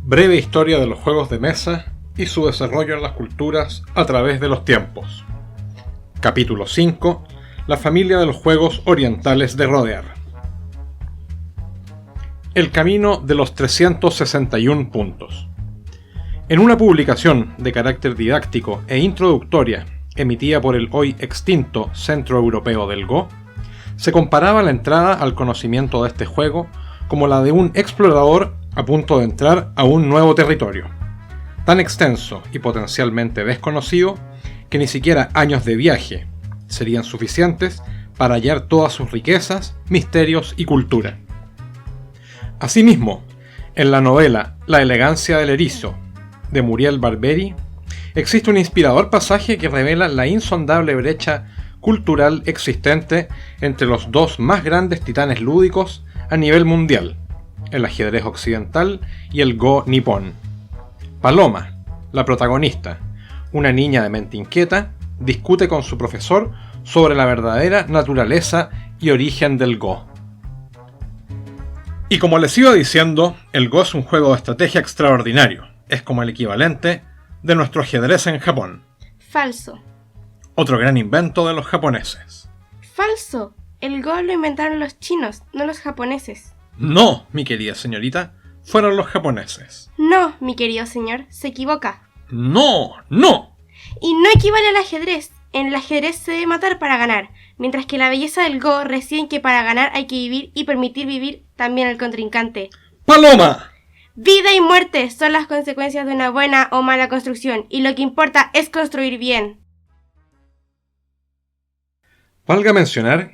Breve historia de los juegos de mesa y su desarrollo en las culturas a través de los tiempos. Capítulo 5. La familia de los juegos orientales de rodear. El camino de los 361 puntos. En una publicación de carácter didáctico e introductoria emitida por el hoy extinto Centro Europeo del Go, se comparaba la entrada al conocimiento de este juego como la de un explorador a punto de entrar a un nuevo territorio, tan extenso y potencialmente desconocido que ni siquiera años de viaje serían suficientes para hallar todas sus riquezas, misterios y cultura. Asimismo, en la novela La elegancia del erizo, de Muriel Barbery, existe un inspirador pasaje que revela la insondable brecha cultural existente entre los dos más grandes titanes lúdicos a nivel mundial, el ajedrez occidental y el Go nipón. Paloma, la protagonista, una niña de mente inquieta, discute con su profesor sobre la verdadera naturaleza y origen del Go. Y como les iba diciendo, el Go es un juego de estrategia extraordinario. Es como el equivalente de nuestro ajedrez en Japón. Falso. Otro gran invento de los japoneses. Falso. El Go lo inventaron los chinos, no los japoneses. No, mi querida señorita, fueron los japoneses. No, mi querido señor, se equivoca. No, no. Y no equivale al ajedrez. En el ajedrez se debe matar para ganar, mientras que la belleza del Go reside en que para ganar hay que vivir y permitir vivir también al contrincante. ¡Paloma! Vida y muerte son las consecuencias de una buena o mala construcción, y lo que importa es construir bien. Valga mencionar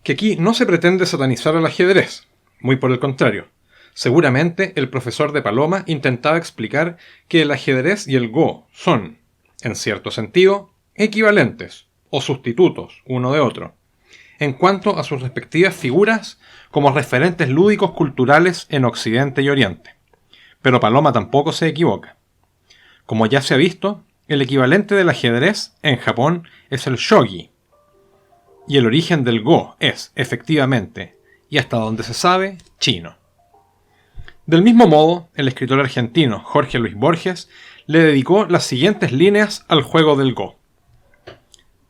que aquí no se pretende satanizar al ajedrez, muy por el contrario. Seguramente el profesor de Paloma intentaba explicar que el ajedrez y el Go son, en cierto sentido, equivalentes o sustitutos uno de otro, en cuanto a sus respectivas figuras como referentes lúdicos culturales en Occidente y Oriente. Pero Paloma tampoco se equivoca. Como ya se ha visto, el equivalente del ajedrez en Japón es el shogi, y el origen del Go es, efectivamente, y hasta donde se sabe, chino. Del mismo modo, el escritor argentino Jorge Luis Borges le dedicó las siguientes líneas al juego del Go.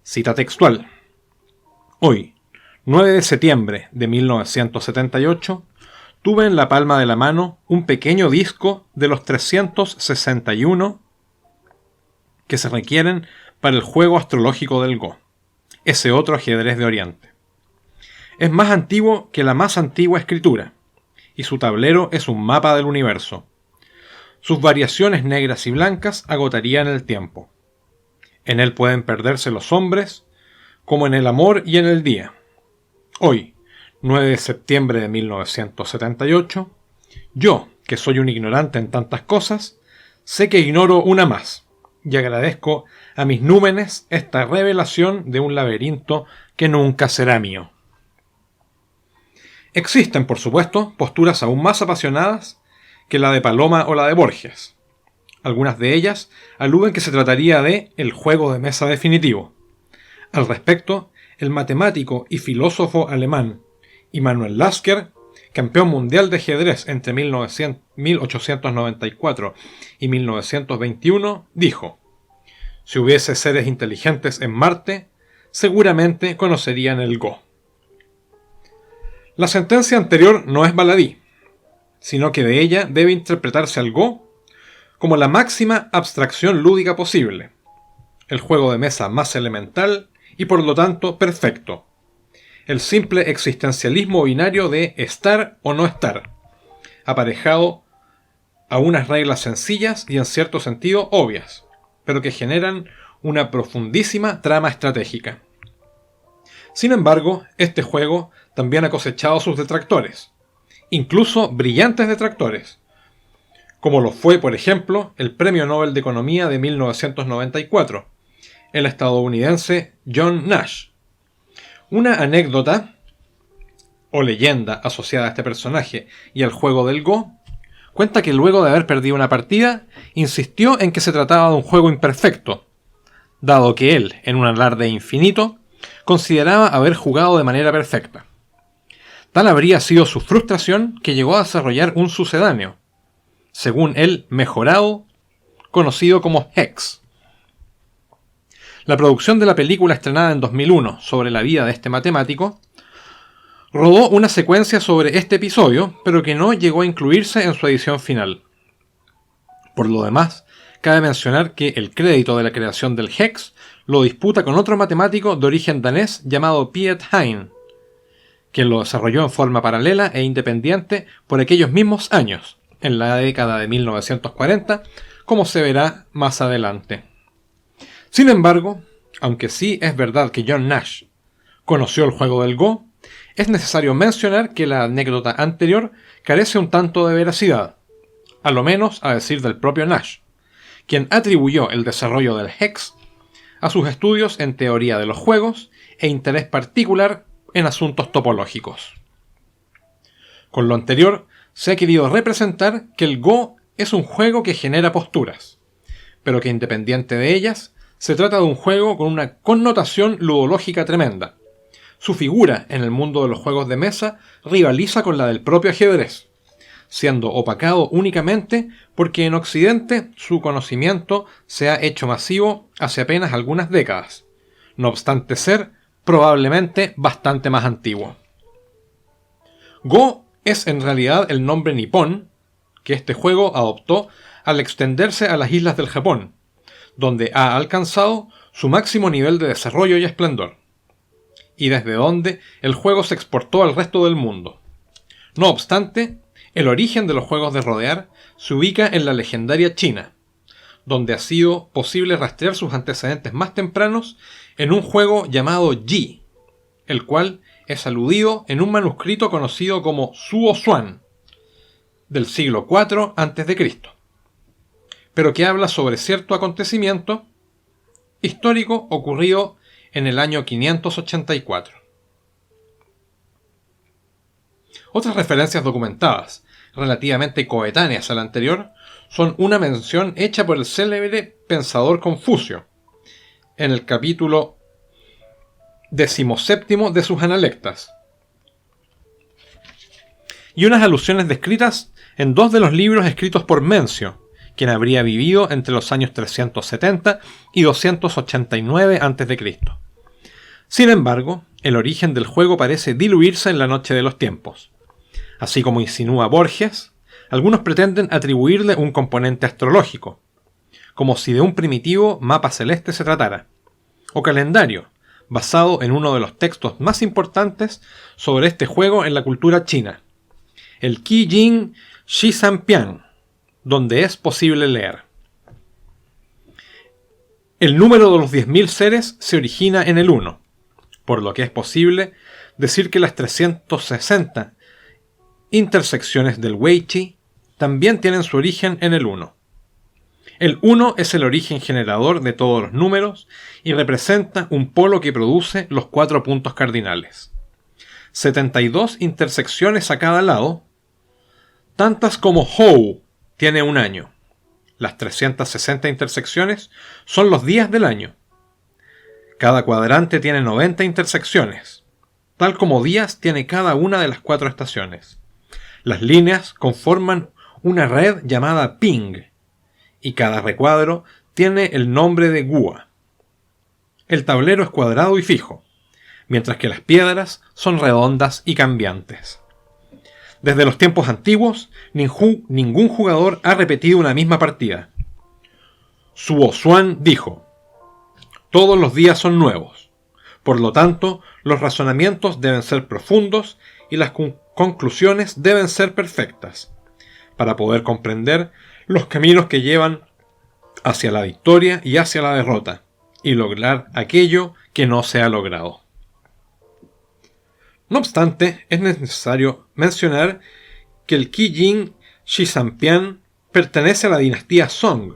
Cita textual. Hoy, 9 de septiembre de 1978, tuve en la palma de la mano un pequeño disco de los 361 que se requieren para el juego astrológico del Go, ese otro ajedrez de Oriente. Es más antiguo que la más antigua escritura, y su tablero es un mapa del universo. Sus variaciones negras y blancas agotarían el tiempo. En él pueden perderse los hombres, como en el amor y en el día. Hoy, 9 de septiembre de 1978, yo, que soy un ignorante en tantas cosas, sé que ignoro una más, y agradezco a mis númenes esta revelación de un laberinto que nunca será mío. Existen, por supuesto, posturas aún más apasionadas que la de Paloma o la de Borges. Algunas de ellas aluden que se trataría de el juego de mesa definitivo. Al respecto, el matemático y filósofo alemán Immanuel Lasker, campeón mundial de ajedrez entre 1894 y 1921, dijo: si hubiese seres inteligentes en Marte, seguramente conocerían el Go. La sentencia anterior no es baladí, sino que de ella debe interpretarse al Go como la máxima abstracción lúdica posible, el juego de mesa más elemental y por lo tanto perfecto, el simple existencialismo binario de estar o no estar, aparejado a unas reglas sencillas y en cierto sentido obvias, pero que generan una profundísima trama estratégica. Sin embargo, este juego también ha cosechado sus detractores, incluso brillantes detractores, como lo fue, por ejemplo, el Premio Nobel de Economía de 1994, el estadounidense John Nash. Una anécdota o leyenda asociada a este personaje y al juego del Go cuenta que luego de haber perdido una partida, insistió en que se trataba de un juego imperfecto, dado que él, en un alarde infinito, consideraba haber jugado de manera perfecta. Tal habría sido su frustración que llegó a desarrollar un sucedáneo, según el mejorado, conocido como Hex. La producción de la película estrenada en 2001 sobre la vida de este matemático rodó una secuencia sobre este episodio, pero que no llegó a incluirse en su edición final. Por lo demás, cabe mencionar que el crédito de la creación del Hex lo disputa con otro matemático de origen danés llamado Piet Hein, quien lo desarrolló en forma paralela e independiente por aquellos mismos años, en la década de 1940, como se verá más adelante. Sin embargo, aunque sí es verdad que John Nash conoció el juego del Go, es necesario mencionar que la anécdota anterior carece un tanto de veracidad, a lo menos a decir del propio Nash, quien atribuyó el desarrollo del Hex a sus estudios en teoría de los juegos e interés particular en asuntos topológicos. Con lo anterior, se ha querido representar que el Go es un juego que genera posturas, pero que independiente de ellas, se trata de un juego con una connotación ludológica tremenda. Su figura en el mundo de los juegos de mesa rivaliza con la del propio ajedrez, siendo opacado únicamente porque en Occidente su conocimiento se ha hecho masivo hace apenas algunas décadas, no obstante ser probablemente bastante más antiguo. Go es en realidad el nombre nipón que este juego adoptó al extenderse a las islas del Japón, donde ha alcanzado su máximo nivel de desarrollo y esplendor, y desde donde el juego se exportó al resto del mundo. No obstante, el origen de los juegos de rodear se ubica en la legendaria China, donde ha sido posible rastrear sus antecedentes más tempranos en un juego llamado Yi, el cual es aludido en un manuscrito conocido como Suo Xuan, del siglo IV a.C., pero que habla sobre cierto acontecimiento histórico ocurrido en el año 584. Otras referencias documentadas, relativamente coetáneas a la anterior, son una mención hecha por el célebre pensador Confucio, en el capítulo 17 de sus Analectas, y unas alusiones descritas en dos de los libros escritos por Mencio, quien habría vivido entre los años 370 y 289 a.C. Sin embargo, el origen del juego parece diluirse en la noche de los tiempos. Así como insinúa Borges, algunos pretenden atribuirle un componente astrológico, como si de un primitivo mapa celeste se tratara, o calendario, basado en uno de los textos más importantes sobre este juego en la cultura china, el Qi Jing Shisanpian, donde es posible leer: el número de los 10.000 seres se origina en el 1, por lo que es posible decir que las 360 intersecciones del Weiqi también tienen su origen en el 1. El 1 es el origen generador de todos los números y representa un polo que produce los 4 puntos cardinales. 72 intersecciones a cada lado, tantas como Hou tiene un año. Las 360 intersecciones son los días del año. Cada cuadrante tiene 90 intersecciones, tal como días tiene cada una de las 4 estaciones. Las líneas conforman una red llamada ping, y cada recuadro tiene el nombre de gua. El tablero es cuadrado y fijo, mientras que las piedras son redondas y cambiantes. Desde los tiempos antiguos, ningún jugador ha repetido una misma partida. Suo Xuan dijo: todos los días son nuevos, por lo tanto, los razonamientos deben ser profundos y las conclusiones deben ser perfectas, para poder comprender los caminos que llevan hacia la victoria y hacia la derrota, y lograr aquello que no se ha logrado. No obstante, es necesario mencionar que el Qi Jing Shisanpian pertenece a la dinastía Song,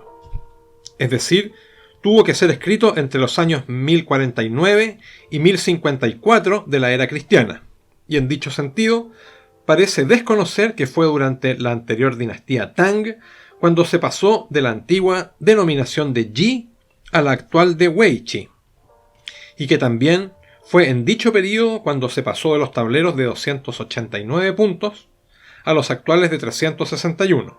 es decir, tuvo que ser escrito entre los años 1049 y 1054 de la era cristiana, y en dicho sentido, parece desconocer que fue durante la anterior dinastía Tang cuando se pasó de la antigua denominación de Yi a la actual de Weiqi, y que también fue en dicho periodo cuando se pasó de los tableros de 289 puntos a los actuales de 361.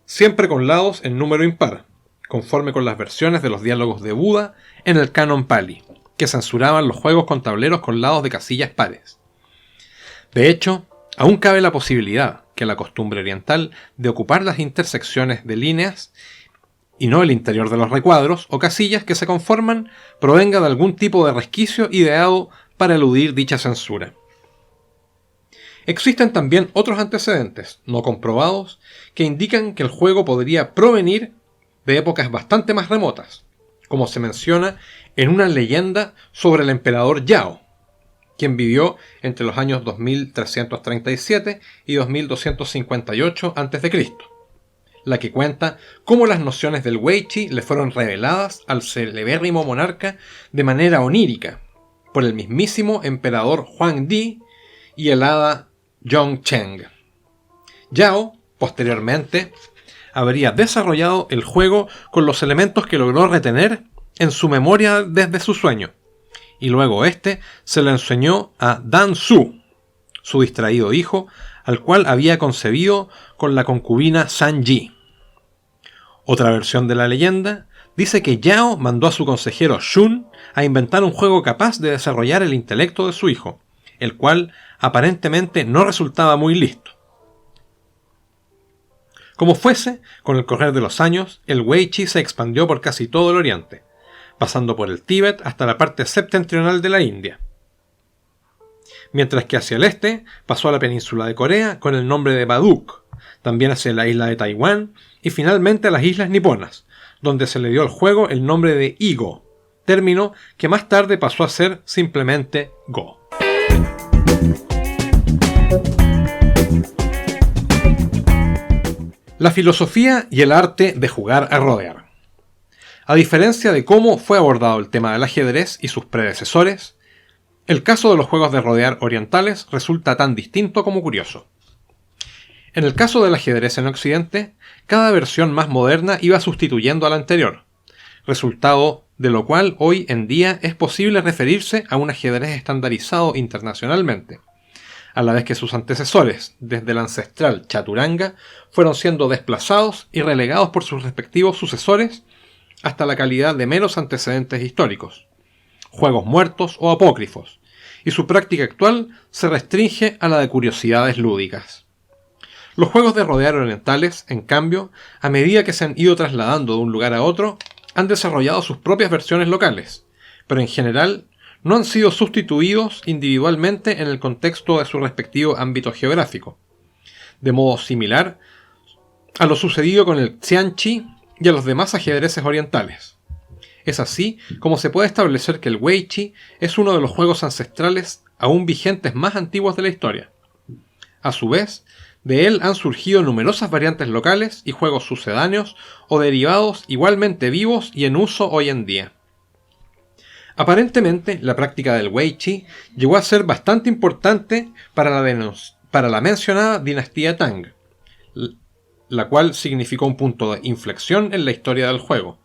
siempre con lados en número impar, conforme con las versiones de los diálogos de Buda en el canon Pali, que censuraban los juegos con tableros con lados de casillas pares. De hecho, aún cabe la posibilidad que la costumbre oriental de ocupar las intersecciones de líneas y no el interior de los recuadros o casillas que se conforman provenga de algún tipo de resquicio ideado para eludir dicha censura. Existen también otros antecedentes, no comprobados, que indican que el juego podría provenir de épocas bastante más remotas, como se menciona en una leyenda sobre el emperador Yao, quien vivió entre los años 2337 y 2258 a.C., la que cuenta cómo las nociones del Weichi le fueron reveladas al celebérrimo monarca de manera onírica por el mismísimo emperador Huangdi y el hada Yongcheng. Yao, posteriormente, habría desarrollado el juego con los elementos que logró retener en su memoria desde su sueño, y luego este se lo enseñó a Dan Su, su distraído hijo, al cual había concebido con la concubina San Yi. Otra versión de la leyenda dice que Yao mandó a su consejero Shun a inventar un juego capaz de desarrollar el intelecto de su hijo, el cual aparentemente no resultaba muy listo. Como fuese, con el correr de los años, el Weichi se expandió por casi todo el oriente, pasando por el Tíbet hasta la parte septentrional de la India, mientras que hacia el este pasó a la península de Corea con el nombre de Baduk, también hacia la isla de Taiwán y finalmente a las islas niponas, donde se le dio al juego el nombre de Igo, término que más tarde pasó a ser simplemente Go. La filosofía y el arte de jugar a rodear. A diferencia de cómo fue abordado el tema del ajedrez y sus predecesores, el caso de los juegos de rodear orientales resulta tan distinto como curioso. En el caso del ajedrez en Occidente, cada versión más moderna iba sustituyendo a la anterior, resultado de lo cual hoy en día es posible referirse a un ajedrez estandarizado internacionalmente, a la vez que sus antecesores, desde el ancestral Chaturanga, fueron siendo desplazados y relegados por sus respectivos sucesores hasta la calidad de meros antecedentes históricos, juegos muertos o apócrifos, y su práctica actual se restringe a la de curiosidades lúdicas. Los juegos de rodear orientales, en cambio, a medida que se han ido trasladando de un lugar a otro, han desarrollado sus propias versiones locales, pero en general no han sido sustituidos individualmente en el contexto de su respectivo ámbito geográfico, de modo similar a lo sucedido con el Xianqi y a los demás ajedrezes orientales. Es así como se puede establecer que el Weichi es uno de los juegos ancestrales aún vigentes más antiguos de la historia. A su vez, de él han surgido numerosas variantes locales y juegos sucedáneos o derivados igualmente vivos y en uso hoy en día. Aparentemente, la práctica del Weichi llegó a ser bastante importante para la mencionada dinastía Tang, la cual significó un punto de inflexión en la historia del juego,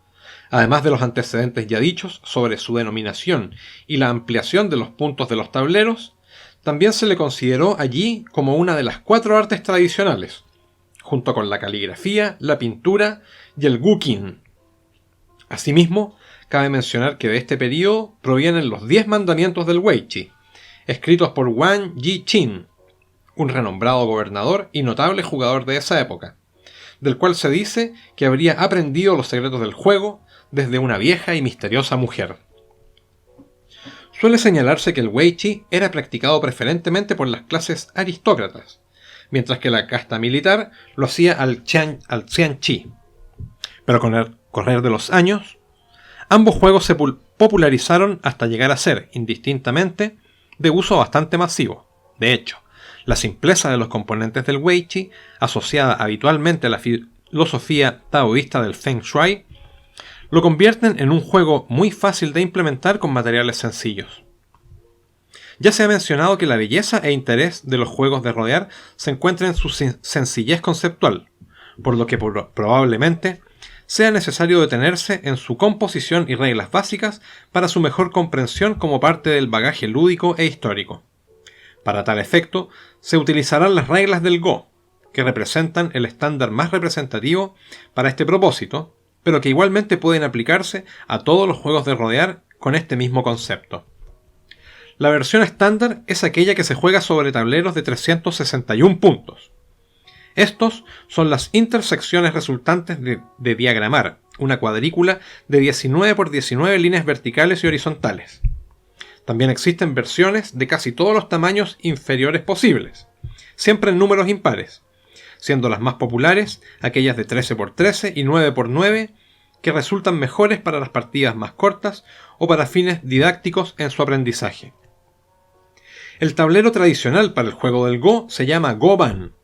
además de los antecedentes ya dichos sobre su denominación y la ampliación de los puntos de los tableros. También se le consideró allí como una de las 4 artes tradicionales, junto con la caligrafía, la pintura y el guqin. Asimismo, cabe mencionar que de este periodo provienen los 10 mandamientos del Weichi, escritos por Wang Yi-chin, un renombrado gobernador y notable jugador de esa época, del cual se dice que habría aprendido los secretos del juego desde una vieja y misteriosa mujer. Suele señalarse que el Weichi era practicado preferentemente por las clases aristócratas, mientras que la casta militar lo hacía al Xianqi. Pero con el correr de los años, ambos juegos se popularizaron hasta llegar a ser, indistintamente, de uso bastante masivo. De hecho, la simpleza de los componentes del Weichi, asociada habitualmente a la filosofía taoísta del Feng Shui, lo convierten en un juego muy fácil de implementar con materiales sencillos. Ya se ha mencionado que la belleza e interés de los juegos de rodear se encuentra en su sencillez conceptual, por lo que probablemente sea necesario detenerse en su composición y reglas básicas para su mejor comprensión como parte del bagaje lúdico e histórico. Para tal efecto, se utilizarán las reglas del Go, que representan el estándar más representativo para este propósito, pero que igualmente pueden aplicarse a todos los juegos de rodear con este mismo concepto. La versión estándar es aquella que se juega sobre tableros de 361 puntos. Estos son las intersecciones resultantes de diagramar una cuadrícula de 19 por 19 líneas verticales y horizontales. También existen versiones de casi todos los tamaños inferiores posibles, siempre en números impares, siendo las más populares aquellas de 13 por 13 y 9 por 9, que resultan mejores para las partidas más cortas o para fines didácticos en su aprendizaje. El tablero tradicional para el juego del Go se llama Go-Ban,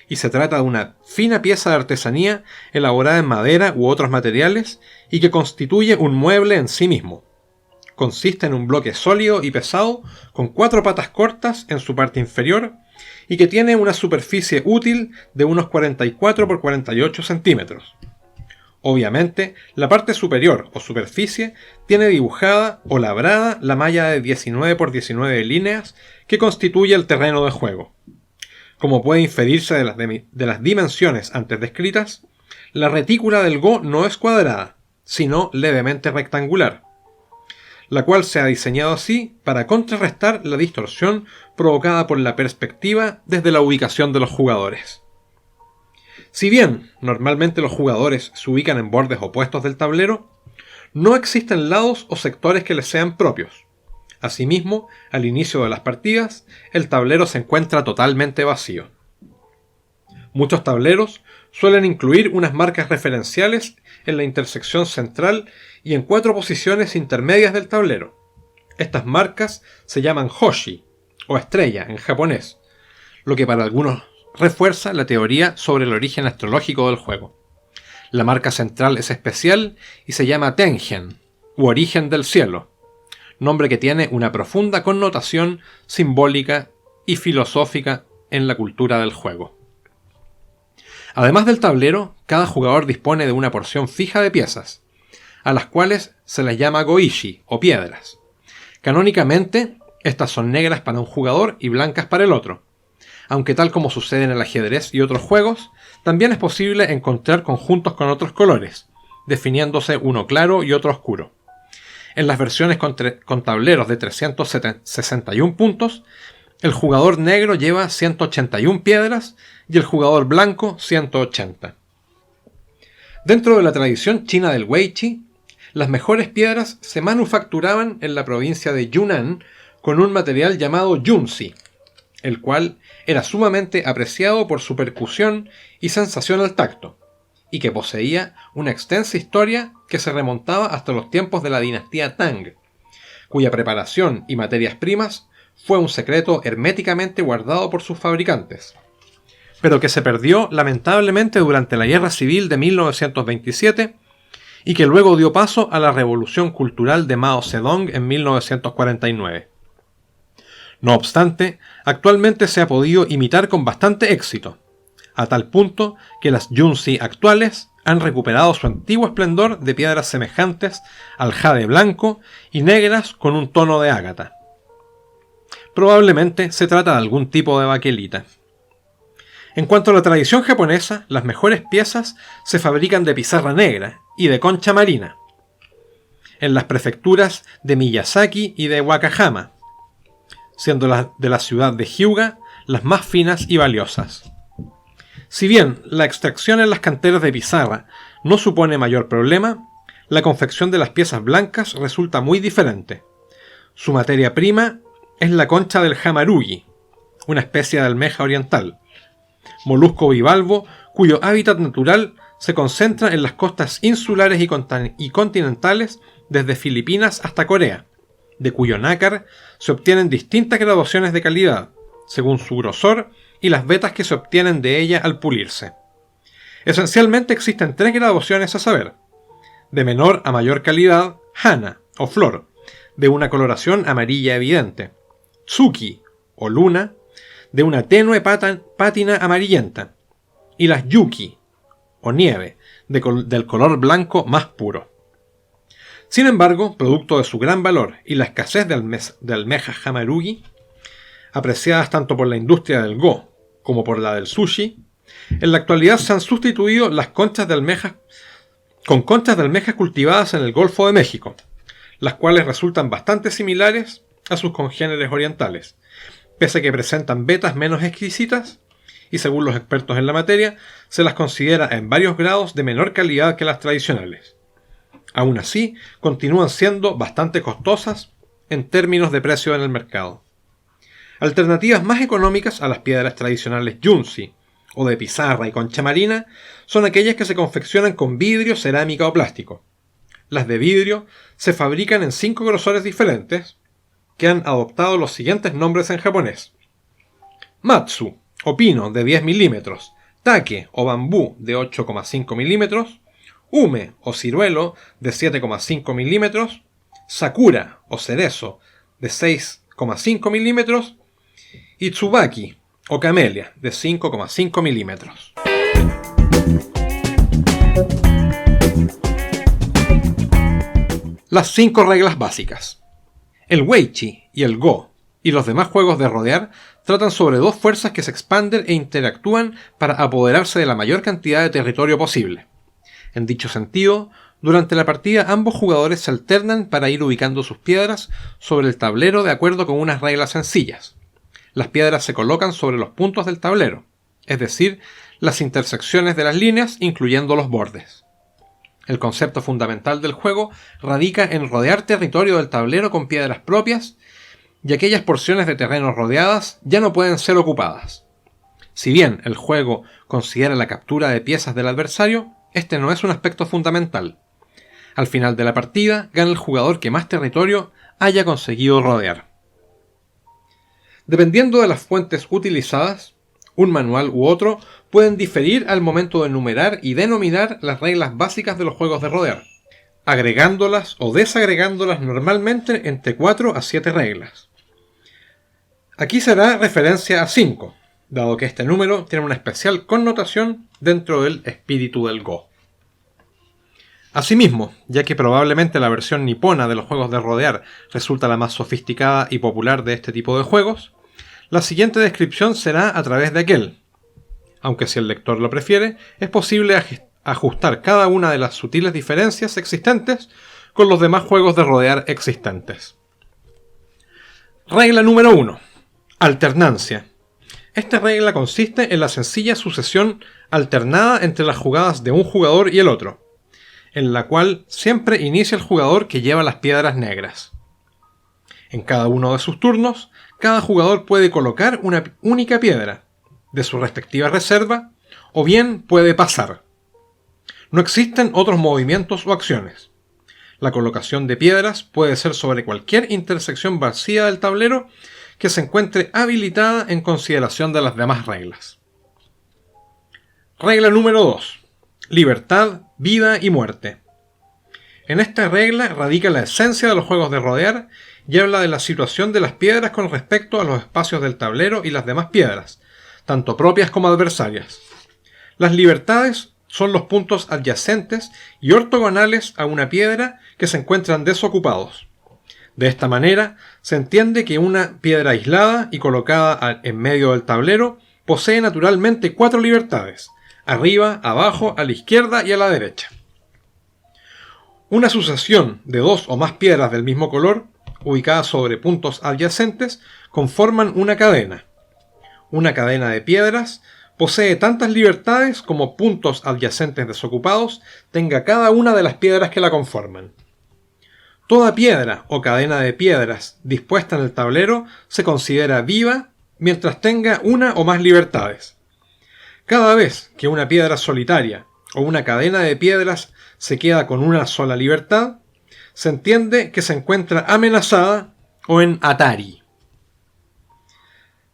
y se trata de una fina pieza de artesanía elaborada en madera u otros materiales y que constituye un mueble en sí mismo. Consiste en un bloque sólido y pesado con 4 patas cortas en su parte inferior y que tiene una superficie útil de unos 44 por 48 centímetros. Obviamente, la parte superior o superficie tiene dibujada o labrada la malla de 19 por 19 líneas que constituye el terreno de juego. Como puede inferirse de las dimensiones antes descritas, la retícula del Go no es cuadrada, sino levemente rectangular, la cual se ha diseñado así para contrarrestar la distorsión provocada por la perspectiva desde la ubicación de los jugadores. Si bien normalmente los jugadores se ubican en bordes opuestos del tablero, no existen lados o sectores que les sean propios. Asimismo, al inicio de las partidas, el tablero se encuentra totalmente vacío. Muchos tableros suelen incluir unas marcas referenciales en la intersección central y en 4 posiciones intermedias del tablero. Estas marcas se llaman Hoshi, o estrella en japonés, lo que para algunos refuerza la teoría sobre el origen astrológico del juego. La marca central es especial y se llama Tengen, u origen del cielo, nombre que tiene una profunda connotación simbólica y filosófica en la cultura del juego. Además del tablero, cada jugador dispone de una porción fija de piezas, a las cuales se les llama goishi o piedras. Canónicamente, estas son negras para un jugador y blancas para el otro, aunque tal como sucede en el ajedrez y otros juegos, también es posible encontrar conjuntos con otros colores, definiéndose uno claro y otro oscuro. En las versiones con tableros de 361 puntos, el jugador negro lleva 181 piedras y el jugador blanco 180. Dentro de la tradición china del Weiqi, las mejores piedras se manufacturaban en la provincia de Yunnan con un material llamado yunzi, el cual era sumamente apreciado por su percusión y sensación al tacto, y que poseía una extensa historia que se remontaba hasta los tiempos de la dinastía Tang, cuya preparación y materias primas fue un secreto herméticamente guardado por sus fabricantes, pero que se perdió lamentablemente durante la Guerra Civil de 1927 y que luego dio paso a la Revolución Cultural de Mao Zedong en 1949. No obstante, actualmente se ha podido imitar con bastante éxito, a tal punto que las yunzi actuales han recuperado su antiguo esplendor de piedras semejantes al jade blanco y negras con un tono de ágata. Probablemente se trata de algún tipo de baquelita. En cuanto a la tradición japonesa, las mejores piezas se fabrican de pizarra negra y de concha marina, en las prefecturas de Miyazaki y de Wakayama, siendo las de la ciudad de Hyuga las más finas y valiosas. Si bien la extracción en las canteras de pizarra no supone mayor problema, la confección de las piezas blancas resulta muy diferente. Su materia prima es la concha del hamarugi, una especie de almeja oriental, molusco bivalvo cuyo hábitat natural se concentra en las costas insulares y continentales desde Filipinas hasta Corea, de cuyo nácar se obtienen distintas graduaciones de calidad, según su grosor y las vetas que se obtienen de ella al pulirse. Esencialmente existen 3 graduaciones a saber: de menor a mayor calidad, hana, o flor, de una coloración amarilla evidente; tsuki, o luna, de una tenue pátina amarillenta; y las yuki, o nieve, del color blanco más puro. Sin embargo, producto de su gran valor y la escasez de almejas hamarugi, apreciadas tanto por la industria del Go como por la del sushi, En la actualidad se han sustituido las conchas de almejas con conchas de almejas cultivadas en el Golfo de México, las cuales resultan bastante similares a sus congéneres orientales, pese a que presentan vetas menos exquisitas y, según los expertos en la materia, se las considera en varios grados de menor calidad que las tradicionales. Aún así, continúan siendo bastante costosas en términos de precio en el mercado. Alternativas más económicas a las piedras tradicionales Yunzi o de pizarra y concha marina son aquellas que se confeccionan con vidrio, cerámica o plástico. Las de vidrio se fabrican en 5 grosores diferentes que han adoptado los siguientes nombres en japonés: Matsu o pino de 10 milímetros, Take o bambú de 8,5 milímetros, Ume o ciruelo de 7,5 milímetros, Sakura o cerezo de 6,5 milímetros y Tsubaki o camelia de 5,5 milímetros. Las 5 reglas básicas. El Weichi y el Go y los demás juegos de rodear tratan sobre 2 fuerzas que se expanden e interactúan para apoderarse de la mayor cantidad de territorio posible. En dicho sentido, durante la partida ambos jugadores se alternan para ir ubicando sus piedras sobre el tablero de acuerdo con unas reglas sencillas. Las piedras se colocan sobre los puntos del tablero, es decir, las intersecciones de las líneas, incluyendo los bordes. El concepto fundamental del juego radica en rodear territorio del tablero con piedras propias, y aquellas porciones de terreno rodeadas ya no pueden ser ocupadas. Si bien el juego considera la captura de piezas del adversario, este no es un aspecto fundamental. Al final de la partida, gana el jugador que más territorio haya conseguido rodear. Dependiendo de las fuentes utilizadas, un manual u otro pueden diferir al momento de enumerar y denominar las reglas básicas de los juegos de rodear, agregándolas o desagregándolas normalmente entre 4 a 7 reglas. Aquí se hará referencia a 5, dado que este número tiene una especial connotación dentro del espíritu del Go. Asimismo, ya que probablemente la versión nipona de los juegos de rodear resulta la más sofisticada y popular de este tipo de juegos, la siguiente descripción será a través de aquel, aunque si el lector lo prefiere, es posible ajustar cada una de las sutiles diferencias existentes con los demás juegos de rodear existentes. Regla número 1. Alternancia. Esta regla consiste en la sencilla sucesión alternada entre las jugadas de un jugador y el otro, en la cual siempre inicia el jugador que lleva las piedras negras. En cada uno de sus turnos, cada jugador puede colocar una única piedra de su respectiva reserva, o bien puede pasar. No existen otros movimientos o acciones. La colocación de piedras puede ser sobre cualquier intersección vacía del tablero que se encuentre habilitada en consideración de las demás reglas. Regla número 2. Libertad, vida y muerte. En esta regla radica la esencia de los juegos de rodear y habla de la situación de las piedras con respecto a los espacios del tablero y las demás piedras, tanto propias como adversarias. Las libertades son los puntos adyacentes y ortogonales a una piedra que se encuentran desocupados. De esta manera, se entiende que una piedra aislada y colocada en medio del tablero posee naturalmente 4 libertades: arriba, abajo, a la izquierda y a la derecha. Una sucesión de 2 o más piedras del mismo color, ubicadas sobre puntos adyacentes, conforman una cadena. Una cadena de piedras posee tantas libertades como puntos adyacentes desocupados tenga cada una de las piedras que la conforman. Toda piedra o cadena de piedras dispuesta en el tablero se considera viva mientras tenga una o más libertades. Cada vez que una piedra solitaria o una cadena de piedras se queda con una sola libertad, se entiende que se encuentra amenazada o en atari.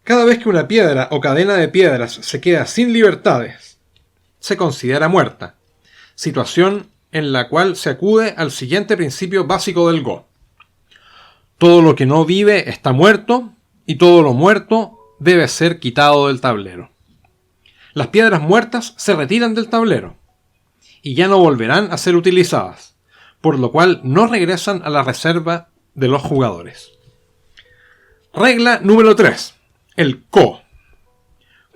Cada vez que una piedra o cadena de piedras se queda sin libertades, se considera muerta, situación en la cual se acude al siguiente principio básico del Go. Todo lo que no vive está muerto, y todo lo muerto debe ser quitado del tablero. Las piedras muertas se retiran del tablero, y ya no volverán a ser utilizadas, por lo cual no regresan a la reserva de los jugadores. Regla número 3. El Ko.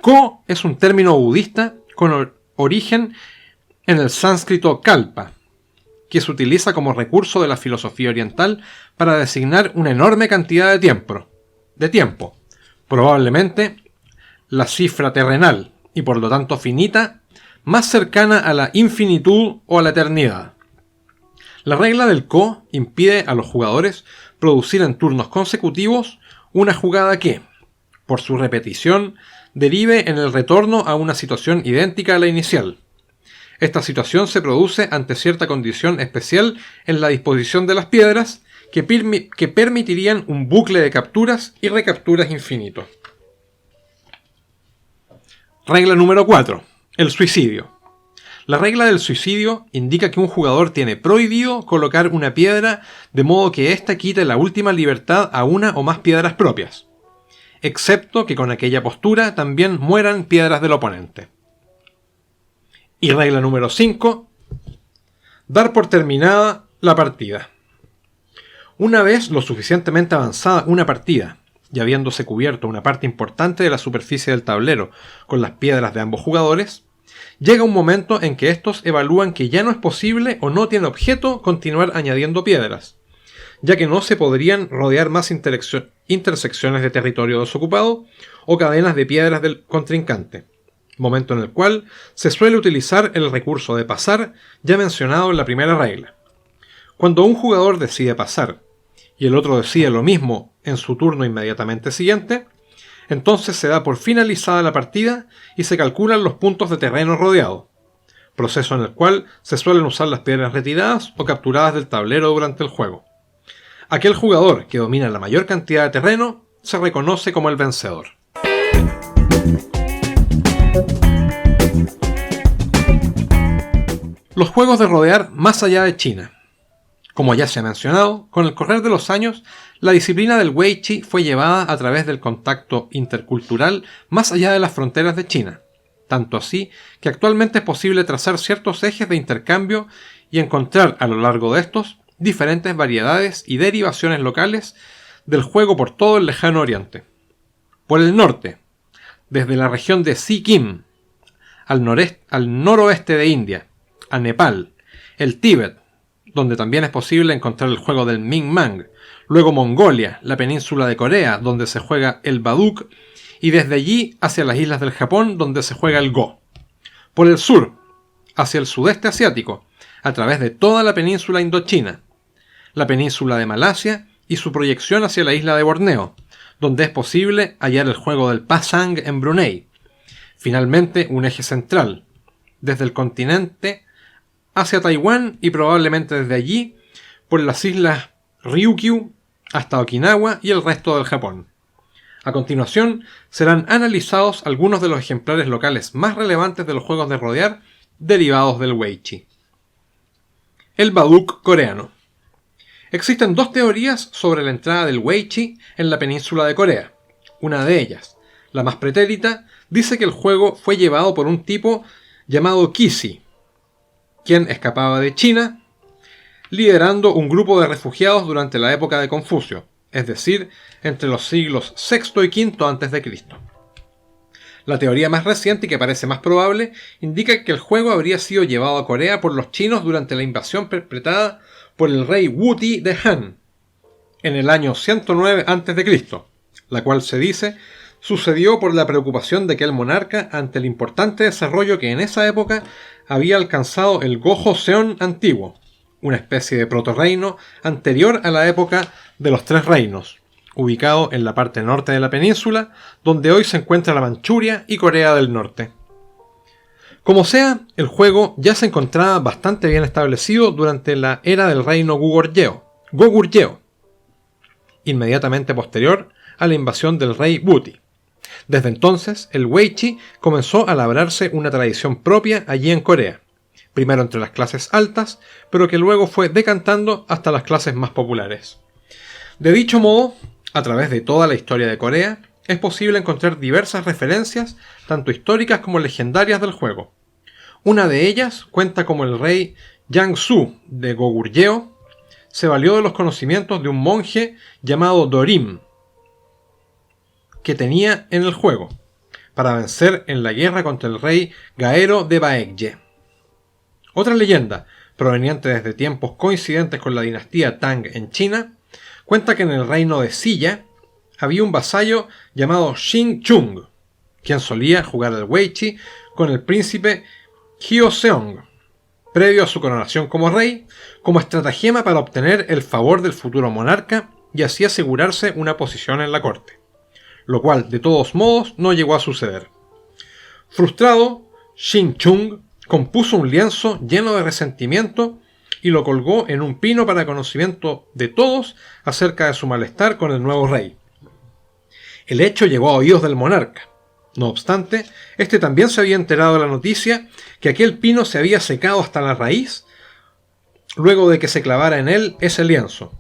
Ko es un término budista con origen en el sánscrito kalpa, que se utiliza como recurso de la filosofía oriental para designar una enorme cantidad de tiempo, probablemente la cifra terrenal y por lo tanto finita, más cercana a la infinitud o a la eternidad. La regla del Ko impide a los jugadores producir en turnos consecutivos una jugada que, por su repetición, derive en el retorno a una situación idéntica a la inicial. Esta situación se produce ante cierta condición especial en la disposición de las piedras que permitirían un bucle de capturas y recapturas infinito. Regla número 4. El suicidio. La regla del suicidio indica que un jugador tiene prohibido colocar una piedra de modo que ésta quite la última libertad a una o más piedras propias, excepto que con aquella postura también mueran piedras del oponente. Y regla número 5. Dar por terminada la partida. Una vez lo suficientemente avanzada una partida, y habiéndose cubierto una parte importante de la superficie del tablero con las piedras de ambos jugadores, llega un momento en que estos evalúan que ya no es posible o no tiene objeto continuar añadiendo piedras, ya que no se podrían rodear más intersecciones de territorio desocupado o cadenas de piedras del contrincante, momento en el cual se suele utilizar el recurso de pasar ya mencionado en la primera regla. Cuando un jugador decide pasar y el otro decide lo mismo en su turno inmediatamente siguiente, entonces se da por finalizada la partida y se calculan los puntos de terreno rodeado, proceso en el cual se suelen usar las piedras retiradas o capturadas del tablero durante el juego. Aquel jugador que domina la mayor cantidad de terreno se reconoce como el vencedor. Los juegos de rodear más allá de China. Como ya se ha mencionado, con el correr de los años, la disciplina del Weiqi fue llevada a través del contacto intercultural más allá de las fronteras de China, tanto así que actualmente es posible trazar ciertos ejes de intercambio y encontrar a lo largo de estos diferentes variedades y derivaciones locales del juego por todo el lejano oriente. Por el norte, desde la región de Sikkim al noroeste de India, a Nepal, el Tíbet, donde también es posible encontrar el juego del Ming Mang, luego Mongolia, la península de Corea, donde se juega el Baduk, y desde allí hacia las islas del Japón, donde se juega el Go. Por el sur, hacia el sudeste asiático, a través de toda la península indochina, la península de Malasia y su proyección hacia la isla de Borneo, donde es posible hallar el juego del Pasang en Brunei. Finalmente, un eje central, desde el continente hacia Taiwán y probablemente desde allí por las islas Ryukyu hasta Okinawa y el resto del Japón. A continuación serán analizados algunos de los ejemplares locales más relevantes de los juegos de rodear derivados del Weiqi. El Baduk coreano. Existen dos teorías sobre la entrada del Weiqi en la península de Corea. Una de ellas, la más pretérita, dice que el juego fue llevado por un tipo llamado Kisi, quien escapaba de China, liderando un grupo de refugiados durante la época de Confucio, es decir, entre los siglos VI y V a.C. La teoría más reciente y que parece más probable indica que el juego habría sido llevado a Corea por los chinos durante la invasión perpetrada por el rey Wuti de Han en el año 109 a.C., la cual se dice sucedió por la preocupación de aquel monarca ante el importante desarrollo que en esa época había alcanzado el Go-Joseon antiguo, una especie de protorreino anterior a la época de los Tres Reinos, ubicado en la parte norte de la península, donde hoy se encuentra la Manchuria y Corea del Norte. Como sea, el juego ya se encontraba bastante bien establecido durante la era del reino Goguryeo, inmediatamente posterior a la invasión del rey Wuti. Desde entonces, el Weiqi comenzó a labrarse una tradición propia allí en Corea, primero entre las clases altas, pero que luego fue decantando hasta las clases más populares. De dicho modo, a través de toda la historia de Corea, es posible encontrar diversas referencias, tanto históricas como legendarias del juego. Una de ellas cuenta como el rey Yang-su de Goguryeo se valió de los conocimientos de un monje llamado Dorim, que tenía en el juego, para vencer en la guerra contra el rey Gaero de Baekje. Otra leyenda, proveniente desde tiempos coincidentes con la dinastía Tang en China, cuenta que en el reino de Silla había un vasallo llamado Xin Chung, quien solía jugar al weiqi con el príncipe Hyoseong, previo a su coronación como rey, como estratagema para obtener el favor del futuro monarca y así asegurarse una posición en la corte, lo cual de todos modos no llegó a suceder. Frustrado, Xin Chung compuso un lienzo lleno de resentimiento y lo colgó en un pino para conocimiento de todos acerca de su malestar con el nuevo rey. El hecho llegó a oídos del monarca. No obstante, este también se había enterado de la noticia que aquel pino se había secado hasta la raíz luego de que se clavara en él ese lienzo,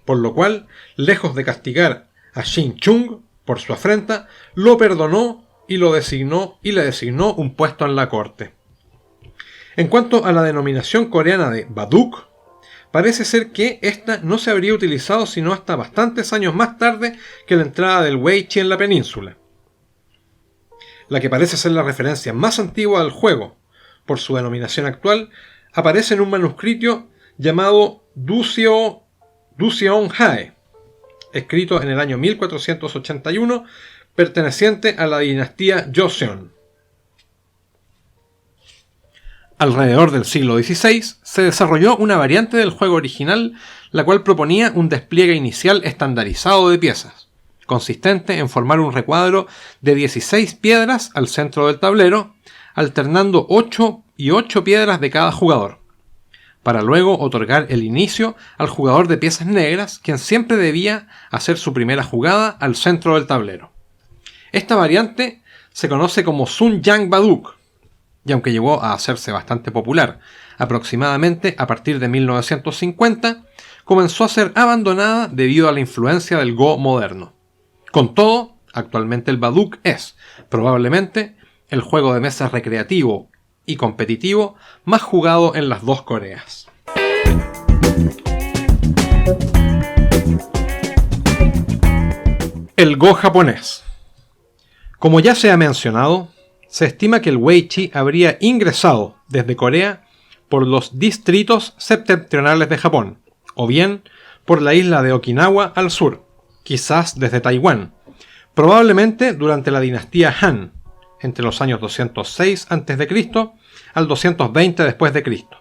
por lo cual, lejos de castigar a Xin Chung por su afrenta, lo perdonó y le designó un puesto en la corte. En cuanto a la denominación coreana de Baduk, parece ser que esta no se habría utilizado sino hasta bastantes años más tarde que la entrada del weiqi en la península. La que parece ser la referencia más antigua del juego, por su denominación actual, aparece en un manuscrito llamado Duseong-hae, escrito en el año 1481, perteneciente a la dinastía Joseon. Alrededor del siglo XVI se desarrolló una variante del juego original, la cual proponía un despliegue inicial estandarizado de piezas, consistente en formar un recuadro de 16 piedras al centro del tablero, alternando 8 y 8 piedras de cada jugador, para luego otorgar el inicio al jugador de piezas negras, quien siempre debía hacer su primera jugada al centro del tablero. Esta variante se conoce como Sun Yang Baduk, y aunque llegó a hacerse bastante popular aproximadamente a partir de 1950, comenzó a ser abandonada debido a la influencia del Go moderno. Con todo, actualmente el Baduk es, probablemente, el juego de mesa recreativo y competitivo más jugado en las dos Coreas. El Go japonés. Como ya se ha mencionado, se estima que el weiqi habría ingresado desde Corea por los distritos septentrionales de Japón, o bien por la isla de Okinawa al sur, quizás desde Taiwán, probablemente durante la dinastía Han, entre los años 206 a.C. al 220 después de Cristo,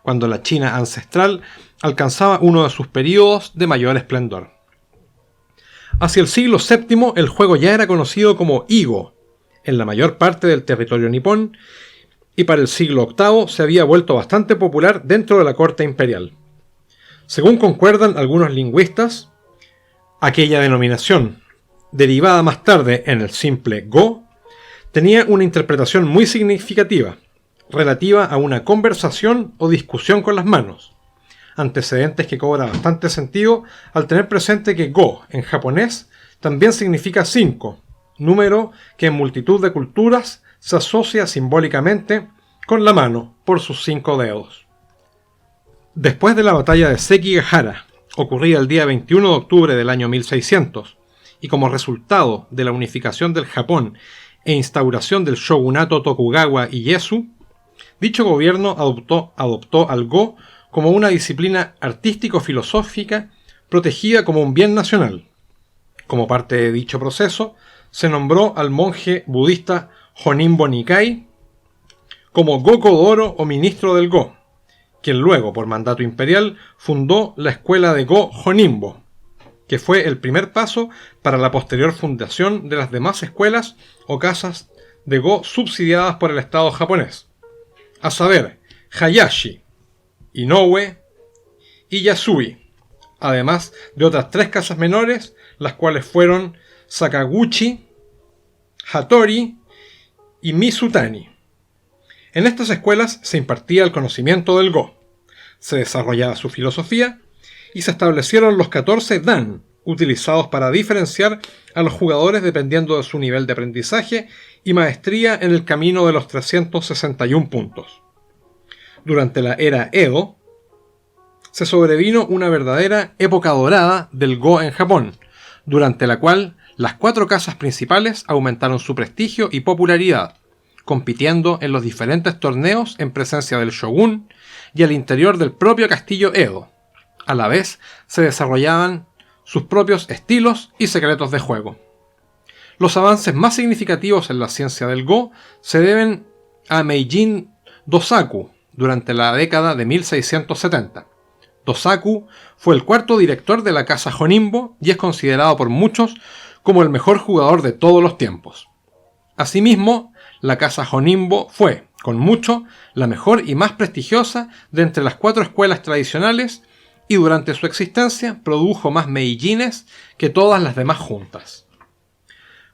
cuando la China ancestral alcanzaba uno de sus períodos de mayor esplendor. Hacia el siglo VII el juego ya era conocido como Igo en la mayor parte del territorio nipón, y para el siglo VIII se había vuelto bastante popular dentro de la corte imperial. Según concuerdan algunos lingüistas, aquella denominación, derivada más tarde en el simple Go, tenía una interpretación muy significativa, relativa a una conversación o discusión con las manos, antecedentes que cobra bastante sentido al tener presente que Go en japonés también significa 5, número que en multitud de culturas se asocia simbólicamente con la mano por sus 5 dedos. Después de la batalla de Sekigahara, ocurrida el día 21 de octubre del año 1600, y como resultado de la unificación del Japón e instauración del shogunato Tokugawa Ieyasu, dicho gobierno adoptó al Go como una disciplina artístico-filosófica protegida como un bien nacional. Como parte de dicho proceso, se nombró al monje budista Honinbo Nikai como Go-Kodoro o ministro del Go, quien luego, por mandato imperial, fundó la escuela de Go Honinbo, que fue el primer paso para la posterior fundación de las demás escuelas o casas de Go subsidiadas por el Estado japonés, a saber, Hayashi, Inoue y Yasui, además de otras 3 casas menores, las cuales fueron Sakaguchi, Hattori y Mizutani. En estas escuelas se impartía el conocimiento del Go, se desarrollaba su filosofía y se establecieron los 14 Dan, utilizados para diferenciar a los jugadores dependiendo de su nivel de aprendizaje y maestría en el camino de los 361 puntos. Durante la era Edo, se sobrevino una verdadera época dorada del Go en Japón, durante la cual Las 4 casas principales aumentaron su prestigio y popularidad, compitiendo en los diferentes torneos en presencia del shogun y al interior del propio castillo Edo. A la vez, se desarrollaban sus propios estilos y secretos de juego. Los avances más significativos en la ciencia del Go se deben a Meijin Dosaku durante la década de 1670. Dosaku fue el 4º director de la casa Honimbo y es considerado por muchos como el mejor jugador de todos los tiempos. Asimismo, la casa Honimbo fue, con mucho, la mejor y más prestigiosa de entre las 4 escuelas tradicionales y durante su existencia produjo más meijines que todas las demás juntas.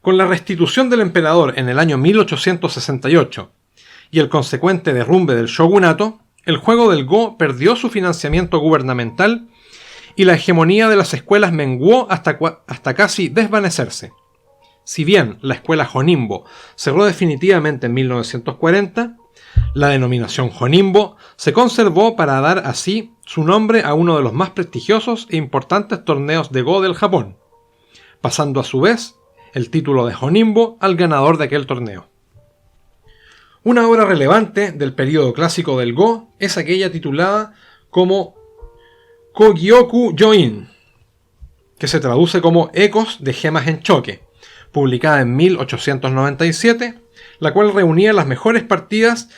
Con la restitución del emperador en el año 1868 y el consecuente derrumbe del shogunato, el juego del Go perdió su financiamiento gubernamental y la hegemonía de las escuelas menguó hasta casi desvanecerse. Si bien la escuela Honimbo cerró definitivamente en 1940, la denominación Honimbo se conservó para dar así su nombre a uno de los más prestigiosos e importantes torneos de Go del Japón, pasando a su vez el título de Honimbo al ganador de aquel torneo. Una obra relevante del período clásico del Go es aquella titulada como Kogyoku Join, que se traduce como Ecos de gemas en choque, publicada en 1897, la cual reunía las mejores partidas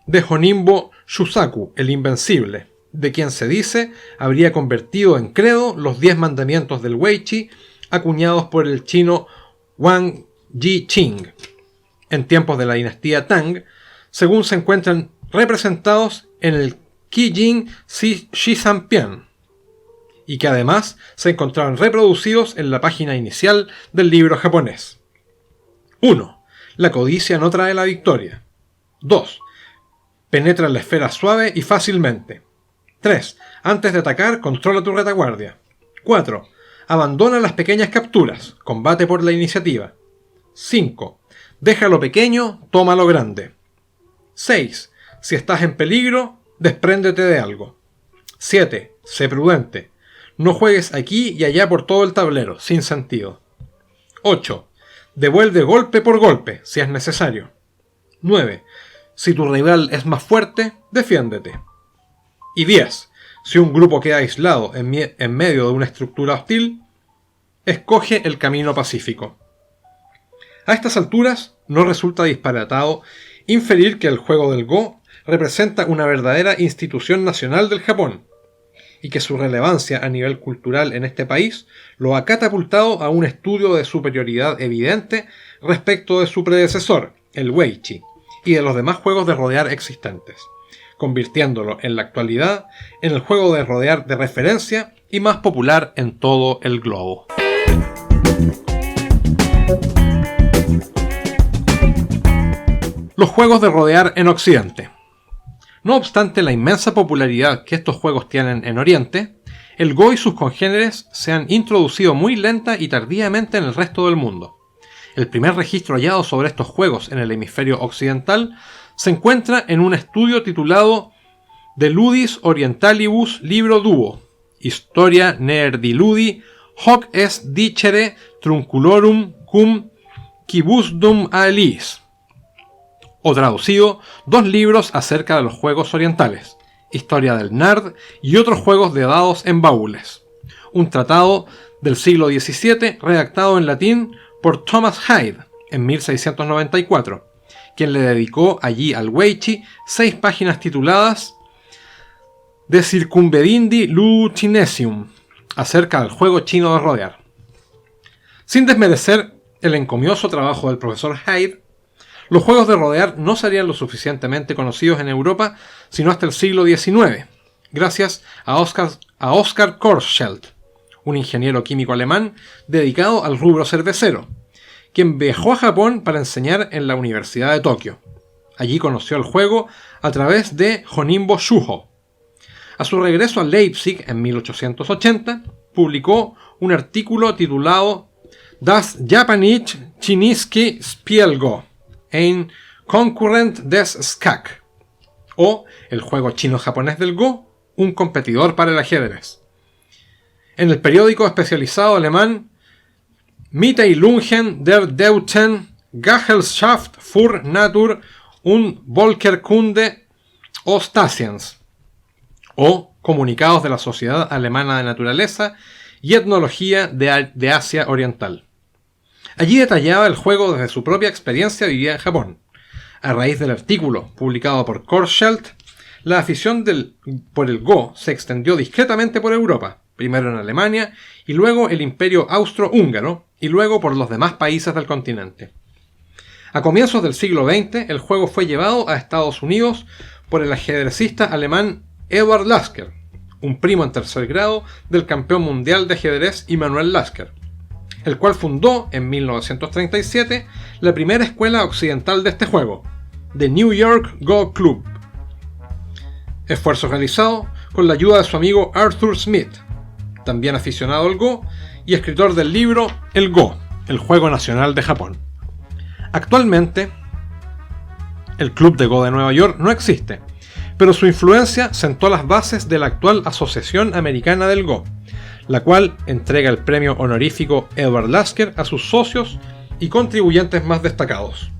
de Honimbo Shusaku, el Invencible, de quien se dice habría convertido en credo los 10 mandamientos del Weichi, acuñados por el chino Wang Jiqing en tiempos de la dinastía Tang, según se encuentran representados en el Kijin Shisanpian, y que además se encontraban reproducidos en la página inicial del libro japonés. 1. La codicia no trae la victoria. 2. Penetra en la esfera suave y fácilmente. 3. Antes de atacar, controla tu retaguardia. 4. Abandona las pequeñas capturas. Combate por la iniciativa. 5. Deja lo pequeño, toma lo grande. 6. Si estás en peligro, despréndete de algo. 7. Sé prudente. No juegues aquí y allá por todo el tablero, sin sentido. 8. Devuelve golpe por golpe, si es necesario. 9. Si tu rival es más fuerte, defiéndete. Y 10. Si un grupo queda aislado en medio de una estructura hostil, escoge el camino pacífico. A estas alturas, no resulta disparatado inferir que el juego del Go representa una verdadera institución nacional del Japón, y que su relevancia a nivel cultural en este país lo ha catapultado a un estudio de superioridad evidente respecto de su predecesor, el Weichi, y de los demás juegos de rodear existentes, convirtiéndolo en la actualidad en el juego de rodear de referencia y más popular en todo el globo. Los juegos de rodear en Occidente. No obstante la inmensa popularidad que estos juegos tienen en Oriente, el Go y sus congéneres se han introducido muy lenta y tardíamente en el resto del mundo. El primer registro hallado sobre estos juegos en el hemisferio occidental se encuentra en un estudio titulado De Ludis Orientalibus Libro Duo, Historia Nerdiludi hoc est dicere trunculorum cum quibusdum aelis, o traducido, 2 libros acerca de los juegos orientales, Historia del Nerd y otros juegos de dados en baúles, un tratado del siglo XVII redactado en latín por Thomas Hyde en 1694, quien le dedicó allí al Weichi 6 páginas tituladas De Circumvedindi Lutinesium, acerca del juego chino de rodear. Sin desmerecer el encomioso trabajo del profesor Hyde, los juegos de rodear no serían lo suficientemente conocidos en Europa sino hasta el siglo XIX, gracias a Oskar Korschelt, un ingeniero químico alemán dedicado al rubro cervecero, quien viajó a Japón para enseñar en la Universidad de Tokio. Allí conoció el juego a través de Honimbo Shuho. A su regreso a Leipzig en 1880, publicó un artículo titulado Das Japanische Chinische Spielgo, ein Concurrent des Skak, o el juego chino-japonés del Go, un competidor para el ajedrez. En el periódico especializado alemán Mitteilungen der Deutschen Gesellschaft für Natur- und Völkerkunde Ostasiens, o Comunicados de la Sociedad Alemana de Naturaleza y Etnología de Asia Oriental. Allí detallaba el juego desde su propia experiencia vivida en Japón. A raíz del artículo publicado por Korschelt, la afición por el Go se extendió discretamente por Europa, primero en Alemania, y luego el Imperio Austro-Húngaro, y luego por los demás países del continente. A comienzos del siglo XX, el juego fue llevado a Estados Unidos por el ajedrecista alemán Eduard Lasker, un primo en tercer grado del campeón mundial de ajedrez Immanuel Lasker, el cual fundó en 1937 la primera escuela occidental de este juego, The New York Go Club. Esfuerzo realizado con la ayuda de su amigo Arthur Smith, también aficionado al Go y escritor del libro El Go, el juego nacional de Japón. Actualmente, el Club de Go de Nueva York no existe, pero su influencia sentó las bases de la actual Asociación Americana del Go, la cual entrega el premio honorífico Eduard Lasker a sus socios y contribuyentes más destacados.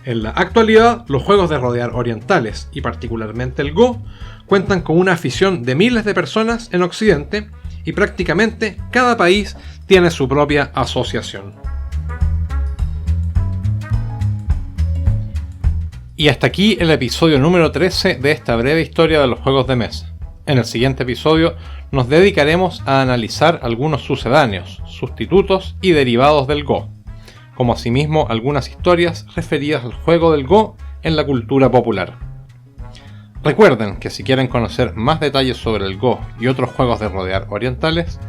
En la actualidad, los juegos de rodear orientales, y particularmente el Go, cuentan con una afición de miles de personas en Occidente, y prácticamente cada país tiene su propia asociación. Y hasta aquí el episodio número 13 de esta breve historia de los juegos de mesa. En el siguiente episodio nos dedicaremos a analizar algunos sucedáneos, sustitutos y derivados del Go, como asimismo algunas historias referidas al juego del Go en la cultura popular. Recuerden que si quieren conocer más detalles sobre el Go y otros juegos de rodear orientales,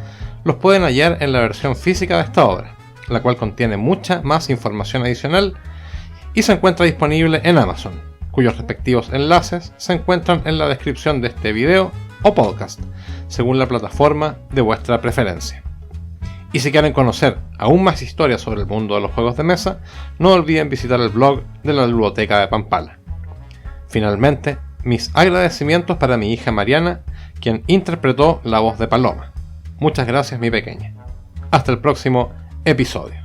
los pueden hallar en la versión física de esta obra, la cual contiene mucha más información adicional y se encuentra disponible en Amazon, cuyos respectivos enlaces se encuentran en la descripción de este video o podcast, según la plataforma de vuestra preferencia. Y si quieren conocer aún más historias sobre el mundo de los juegos de mesa, no olviden visitar el blog de la Ludoteca de Pampala. Finalmente, mis agradecimientos para mi hija Mariana, quien interpretó la voz de Paloma. Muchas gracias, mi pequeña. Hasta el próximo episodio.